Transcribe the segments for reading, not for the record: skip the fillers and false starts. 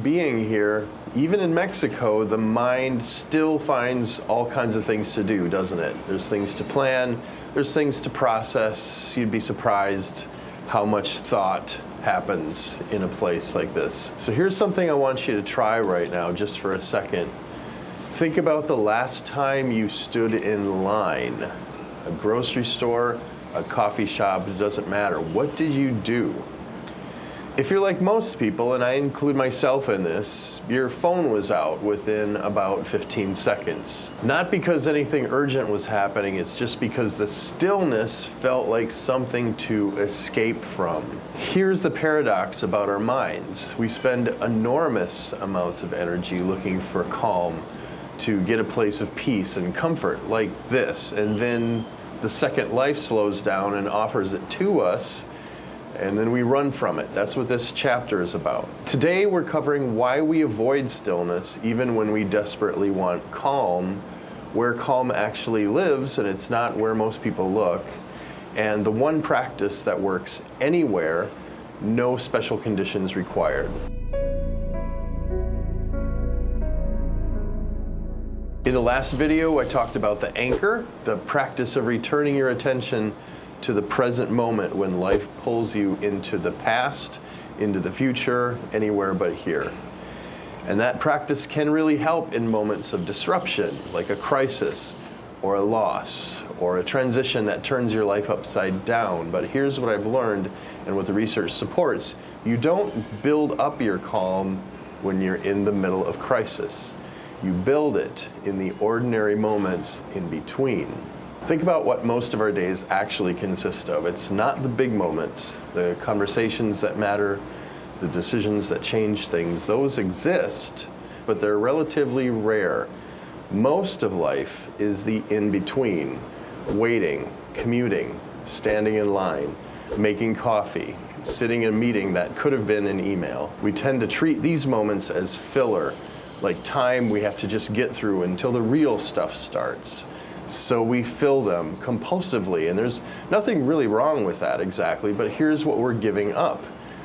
Being here, even in Mexico, the mind still finds all kinds of things to do, doesn't it? There's things to plan, there's things to process. You'd be surprised how much thought happens in a place like this. So here's something I want you to try right now, just for a second. Think about the last time you stood in line. A grocery store, a coffee shop, it doesn't matter. What did you do? If you're like most people, and I include myself in this, your phone was out within about 15 seconds. Not because anything urgent was happening, it's just because the stillness felt like something to escape from. Here's the paradox about our minds. We spend enormous amounts of energy looking for calm, to get a place of peace and comfort like this, and then the second life slows down and offers it to us, and then we run from it. That's what this chapter is about. Today we're covering why we avoid stillness even when we desperately want calm, where calm actually lives, and it's not where most people look, and the one practice that works anywhere, no special conditions required. In the last video, I talked about the anchor, the practice of returning your attention to the present moment when life pulls you into the past, into the future, anywhere but here. And that practice can really help in moments of disruption, like a crisis, or a loss, or a transition that turns your life upside down. But here's what I've learned, and what the research supports. You don't build up your calm when you're in the middle of crisis. You build it in the ordinary moments in between. Think about what most of our days actually consist of. It's not the big moments, the conversations that matter, the decisions that change things. Those exist, but they're relatively rare. Most of life is the in-between, waiting, commuting, standing in line, making coffee, sitting in a meeting that could have been an email. We tend to treat these moments as filler, like time we have to just get through until the real stuff starts. So we fill them compulsively, and there's nothing really wrong with that exactly, but here's what we're giving up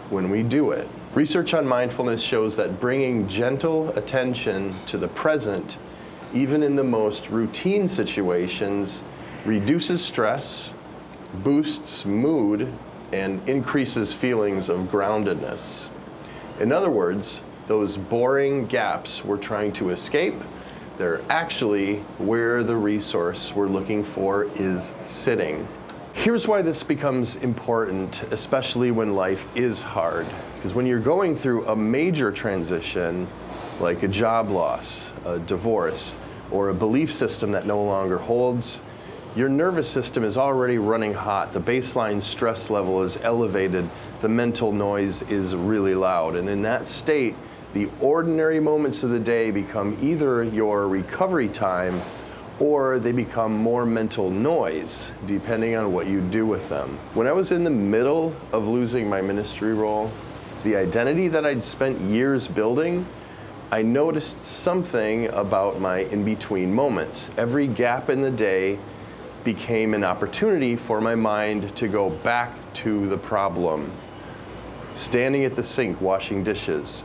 when we do it. Research on mindfulness shows that bringing gentle attention to the present, even in the most routine situations, reduces stress, boosts mood, and increases feelings of groundedness. In other words, those boring gaps we're trying to escape, they're actually where the resource we're looking for is sitting. Here's why this becomes important, especially when life is hard. Because when you're going through a major transition, like a job loss, a divorce, or a belief system that no longer holds, your nervous system is already running hot. The baseline stress level is elevated. The mental noise is really loud. And in that state, the ordinary moments of the day become either your recovery time or they become more mental noise, depending on what you do with them. When I was in the middle of losing my ministry role, the identity that I'd spent years building, I noticed something about my in-between moments. Every gap in the day became an opportunity for my mind to go back to the problem. Standing at the sink, washing dishes,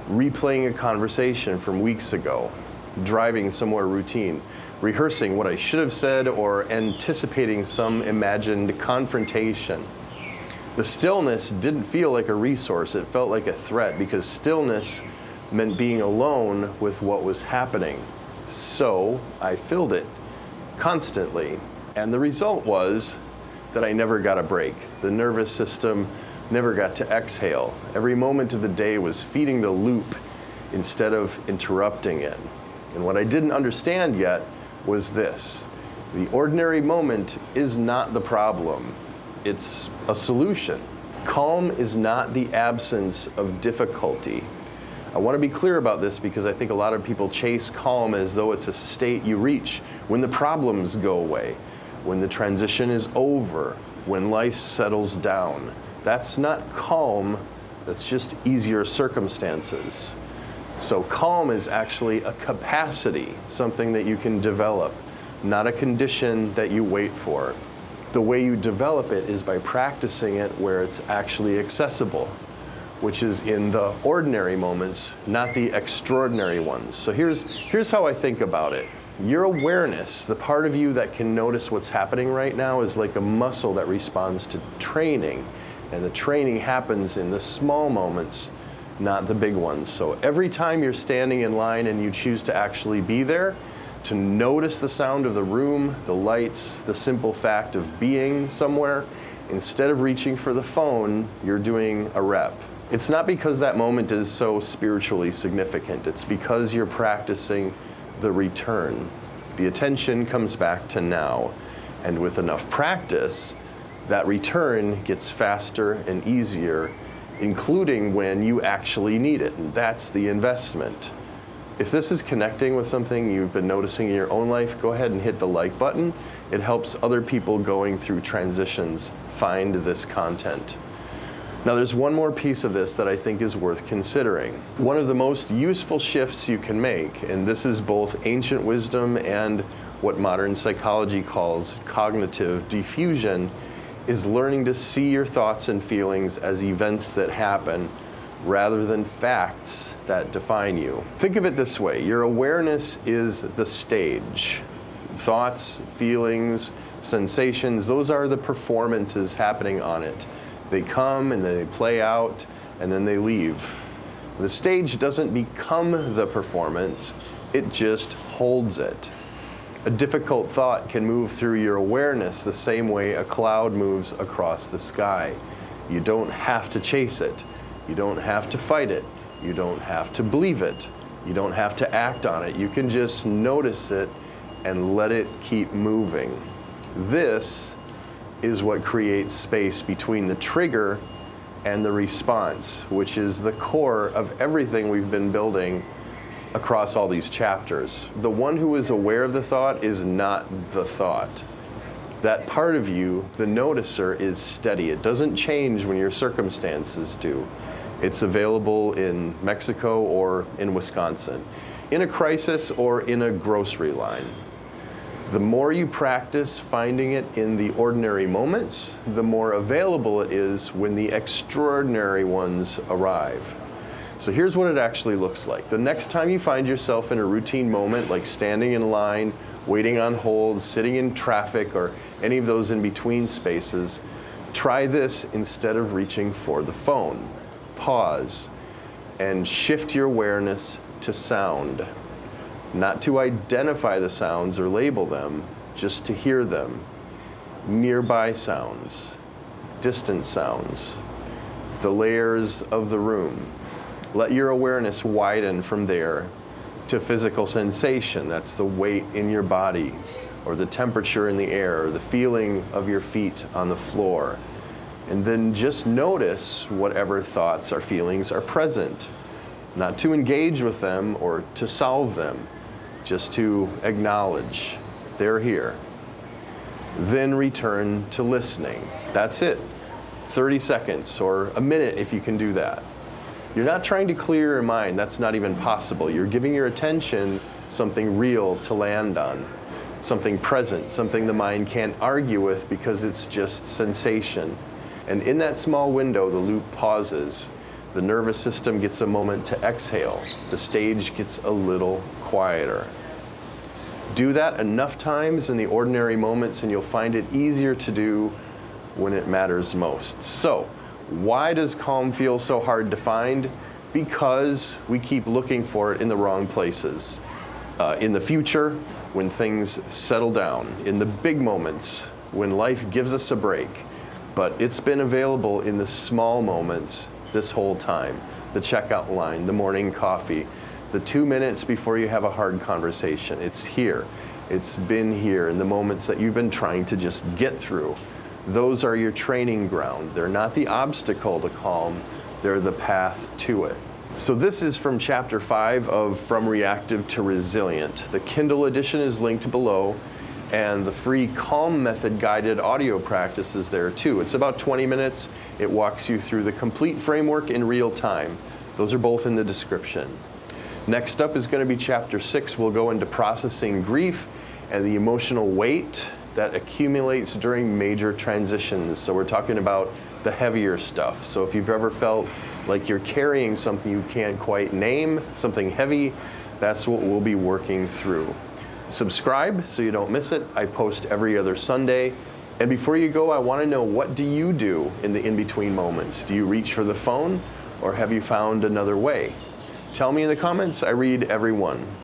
replaying a conversation from weeks ago, driving somewhere routine, rehearsing what I should have said, or anticipating some imagined confrontation. The stillness didn't feel like a resource, it felt like a threat, because stillness meant being alone with what was happening. So I filled it constantly, and the result was that I never got a break. The nervous system never got to exhale. Every moment of the day was feeding the loop instead of interrupting it. And what I didn't understand yet was this: the ordinary moment is not the problem, it's a solution. Calm is not the absence of difficulty. I want to be clear about this because I think a lot of people chase calm as though it's a state you reach when the problems go away, when the transition is over, when life settles down. That's not calm, that's just easier circumstances. So calm is actually a capacity, something that you can develop, not a condition that you wait for. The way you develop it is by practicing it where it's actually accessible, which is in the ordinary moments, not the extraordinary ones. So here's how I think about it. Your awareness, the part of you that can notice what's happening right now, is like a muscle that responds to training. And the training happens in the small moments, not the big ones. So every time you're standing in line and you choose to actually be there, to notice the sound of the room, the lights, the simple fact of being somewhere, instead of reaching for the phone, you're doing a rep. It's not because that moment is so spiritually significant. It's because you're practicing the return. The attention comes back to now. And with enough practice, that return gets faster and easier, including when you actually need it. And that's the investment. If this is connecting with something you've been noticing in your own life, go ahead and hit the like button. It helps other people going through transitions find this content. Now, there's one more piece of this that I think is worth considering. One of the most useful shifts you can make, and this is both ancient wisdom and what modern psychology calls cognitive diffusion, is learning to see your thoughts and feelings as events that happen rather than facts that define you. Think of it this way. Your awareness is the stage. Thoughts, feelings, sensations, those are the performances happening on it. They come and they play out and then they leave. The stage doesn't become the performance, it just holds it. A difficult thought can move through your awareness the same way a cloud moves across the sky. You don't have to chase it. You don't have to fight it. You don't have to believe it. You don't have to act on it. You can just notice it and let it keep moving. This is what creates space between the trigger and the response, which is the core of everything we've been building across all these chapters. The one who is aware of the thought is not the thought. That part of you, the noticer, is steady. It doesn't change when your circumstances do. It's available in Mexico or in Wisconsin, in a crisis or in a grocery line. The more you practice finding it in the ordinary moments, the more available it is when the extraordinary ones arrive. So here's what it actually looks like. The next time you find yourself in a routine moment, like standing in line, waiting on hold, sitting in traffic, or any of those in between spaces, try this instead of reaching for the phone. Pause and shift your awareness to sound. Not to identify the sounds or label them, just to hear them. Nearby sounds, distant sounds, the layers of the room. Let your awareness widen from there to physical sensation. That's the weight in your body, or the temperature in the air, or the feeling of your feet on the floor. And then just notice whatever thoughts or feelings are present. Not to engage with them or to solve them, just to acknowledge they're here. Then return to listening. That's it. 30 seconds or a minute if you can do that. You're not trying to clear your mind. That's not even possible. You're giving your attention something real to land on, something present, something the mind can't argue with because it's just sensation. And in that small window, the loop pauses. The nervous system gets a moment to exhale. The stage gets a little quieter. Do that enough times in the ordinary moments and you'll find it easier to do when it matters most. So, why does calm feel so hard to find? Because we keep looking for it in the wrong places. In the future, when things settle down. In the big moments, when life gives us a break. But it's been available in the small moments this whole time. The checkout line, the morning coffee, the 2 minutes before you have a hard conversation. It's here. It's been here in the moments that you've been trying to just get through. Those are your training ground. They're not the obstacle to calm, they're the path to it. So this is from chapter 5 of From Reactive to Resilient. The Kindle edition is linked below, and the free C.A.L.M method guided audio practice is there too. It's about 20 minutes. It walks you through the complete framework in real time. Those are both in the description. Next up is going to be chapter 6. We'll go into processing grief and the emotional weight that accumulates during major transitions. So we're talking about the heavier stuff. So if you've ever felt like you're carrying something you can't quite name, something heavy, that's what we'll be working through. Subscribe so you don't miss it. I post every other Sunday. And before you go, I want to know, what do you do in the in-between moments? Do you reach for the phone, or have you found another way? Tell me in the comments. I read every one.